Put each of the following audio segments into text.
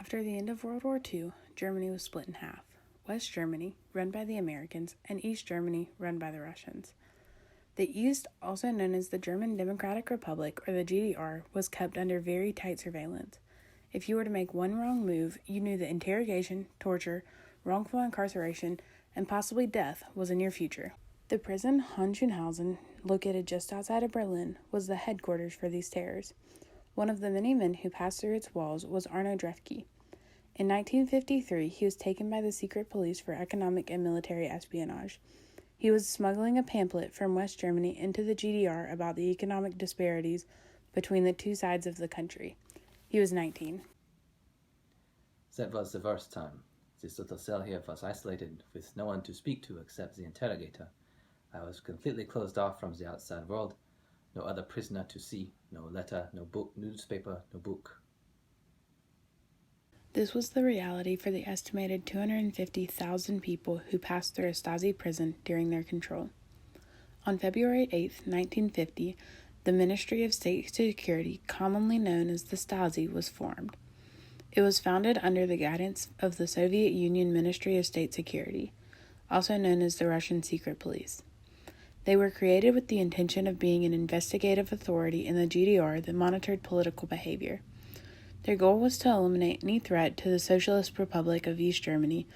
After the end of World War II, Germany was split in half. West Germany, run by the Americans, and East Germany, run by the Russians. The East, also known as the German Democratic Republic or the GDR, was kept under very tight surveillance. If you were to make one wrong move, you knew that interrogation, torture, wrongful incarceration, and possibly death was in your future. The prison Hohenschönhausen, located just outside of Berlin, was the headquarters for these terrors. One of the many men who passed through its walls was Arno Drefke. In 1953, he was taken by the secret police for economic and military espionage. He was smuggling a pamphlet from West Germany into the GDR about the economic disparities between the two sides of the country. He was 19. That was the worst time. This little cell here was isolated with no one to speak to except the interrogator. I was completely closed off from the outside world. No other prisoner to see, no letter, no book, newspaper, no book. This was the reality for the estimated 250,000 people who passed through a Stasi prison during their control. On February 8, 1950, the Ministry of State Security, commonly known as the Stasi, was formed. It was founded under the guidance of the Soviet Union Ministry of State Security, also known as the Russian Secret Police. They were created with the intention of being an investigative authority in the GDR that monitored political behavior. Their goal was to eliminate any threat to the Socialist Republic of East Germany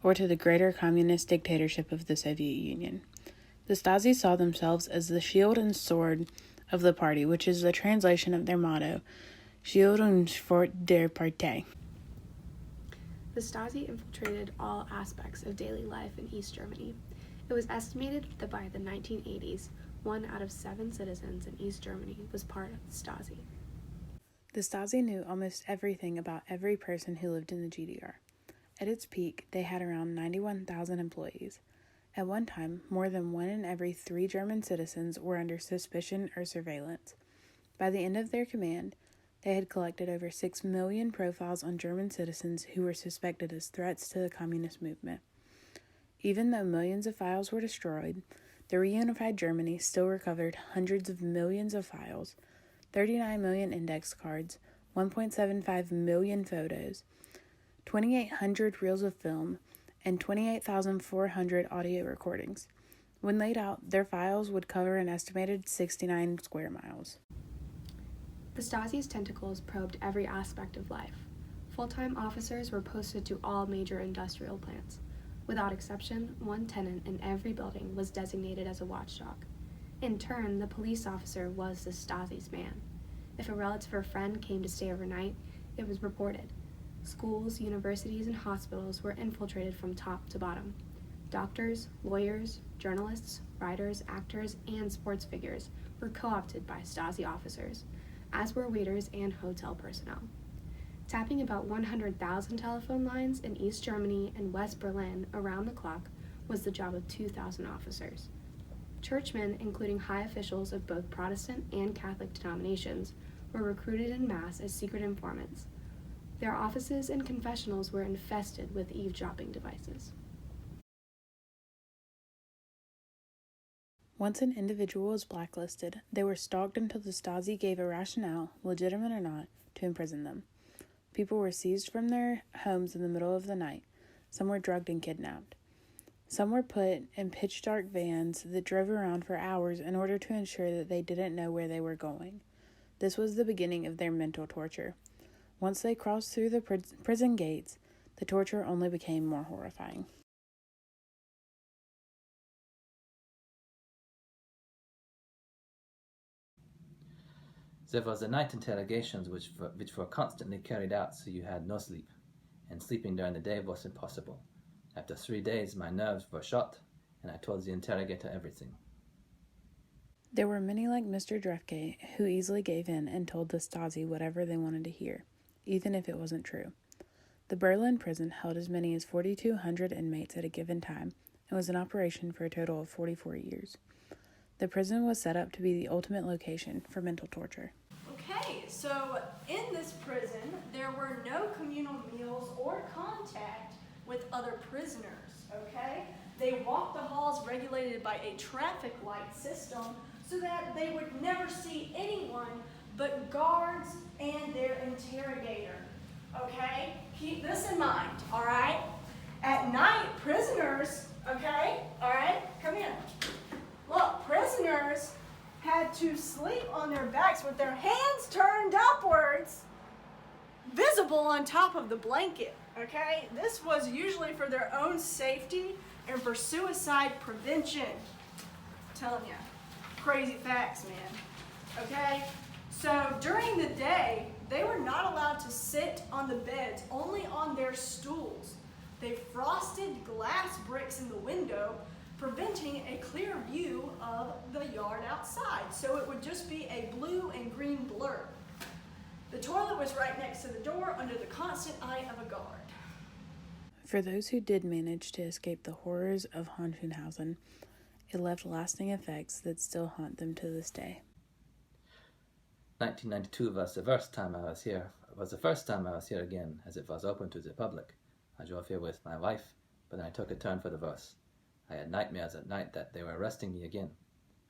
or to the greater communist dictatorship of the Soviet Union. The Stasi saw themselves as the shield and sword of the party, which is the translation of their motto, Schild und Schwert der Partei. The Stasi infiltrated all aspects of daily life in East Germany. It was estimated that by the 1980s, 1 out of 7 citizens in East Germany was part of the Stasi. The Stasi knew almost everything about every person who lived in the GDR. At its peak, they had around 91,000 employees. At one time, more than 1 in every 3 German citizens were under suspicion or surveillance. By the end of their command, they had collected over 6 million profiles on German citizens who were suspected as threats to the communist movement. Even though millions of files were destroyed, the reunified Germany still recovered hundreds of millions of files, 39 million index cards, 1.75 million photos, 2,800 reels of film, and 28,400 audio recordings. When laid out, their files would cover an estimated 69 square miles. The Stasi's tentacles probed every aspect of life. Full-time officers were posted to all major industrial plants. Without exception, one tenant in every building was designated as a watchdog. In turn, the police officer was the Stasi's man. If a relative or friend came to stay overnight, it was reported. Schools, universities, and hospitals were infiltrated from top to bottom. Doctors, lawyers, journalists, writers, actors, and sports figures were co-opted by Stasi officers, as were waiters and hotel personnel. Tapping about 100,000 telephone lines in East Germany and West Berlin around the clock was the job of 2,000 officers. Churchmen, including high officials of both Protestant and Catholic denominations, were recruited en masse as secret informants. Their offices and confessionals were infested with eavesdropping devices. Once an individual was blacklisted, they were stalked until the Stasi gave a rationale, legitimate or not, to imprison them. People were seized from their homes in the middle of the night. Some were drugged and kidnapped. Some were put in pitch-dark vans that drove around for hours in order to ensure that they didn't know where they were going. This was the beginning of their mental torture. Once they crossed through the prison gates, the torture only became more horrifying. There was the night interrogations which were constantly carried out, so you had no sleep, and sleeping during the day was impossible. After 3 days, my nerves were shot, and I told the interrogator everything. There were many like Mr. Drefke who easily gave in and told the Stasi whatever they wanted to hear, even if it wasn't true. The Berlin prison held as many as 4,200 inmates at a given time and was in operation for a total of 44 years. The prison was set up to be the ultimate location for mental torture. Okay, so in this prison, there were no communal meals or contact with other prisoners, okay? They walked the halls regulated by a traffic light system so that they would never see anyone but guards and their interrogator. okay? Keep this in mind, all right? At night, prisoners, okay, all right, come here. Look, prisoners had to sleep on their backs with their hands turned upwards, visible on top of the blanket, okay? This was usually for their own safety and for suicide prevention. I'm telling you, crazy facts, man, okay? So during the day, they were not allowed to sit on the beds, only on their stools. They frosted glass bricks in the window, preventing a clear view of the yard outside. So it would just be a blue and green blur. The toilet was right next to the door under the constant eye of a guard. For those who did manage to escape the horrors of Hohenschönhausen, it left lasting effects that still haunt them to this day. 1992 was the first time I was here. It was the first time I was here again, as it was open to the public. I drove here with my wife, but then I took a turn for the worse. I had nightmares at night that they were arresting me again.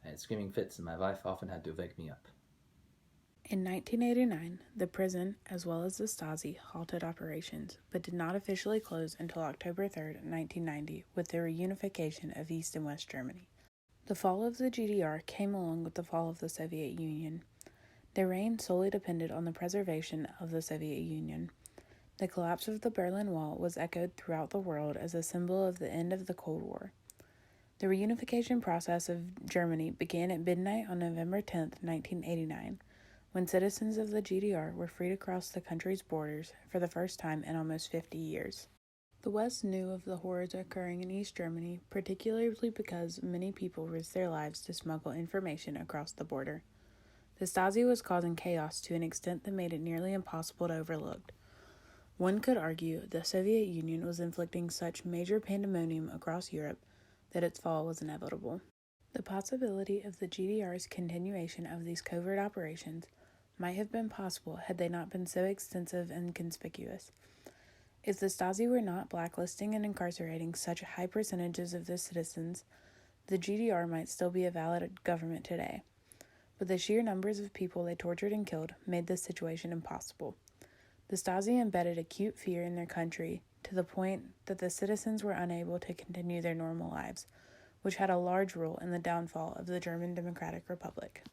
I had screaming fits, and my wife often had to wake me up. In 1989, the prison, as well as the Stasi, halted operations, but did not officially close until October 3, 1990, with the reunification of East and West Germany. The fall of the GDR came along with the fall of the Soviet Union. Their reign solely depended on the preservation of the Soviet Union. The collapse of the Berlin Wall was echoed throughout the world as a symbol of the end of the Cold War. The reunification process of Germany began at midnight on November 10, 1989, when citizens of the GDR were free to cross the country's borders for the first time in almost 50 years. The West knew of the horrors occurring in East Germany, particularly because many people risked their lives to smuggle information across the border. The Stasi was causing chaos to an extent that made it nearly impossible to overlook. One could argue the Soviet Union was inflicting such major pandemonium across Europe that its fall was inevitable. The possibility of the GDR's continuation of these covert operations might have been possible had they not been so extensive and conspicuous. If the Stasi were not blacklisting and incarcerating such high percentages of their citizens, the GDR might still be a valid government today. But the sheer numbers of people they tortured and killed made this situation impossible. The Stasi embedded acute fear in their country to the point that the citizens were unable to continue their normal lives, which had a large role in the downfall of the German Democratic Republic.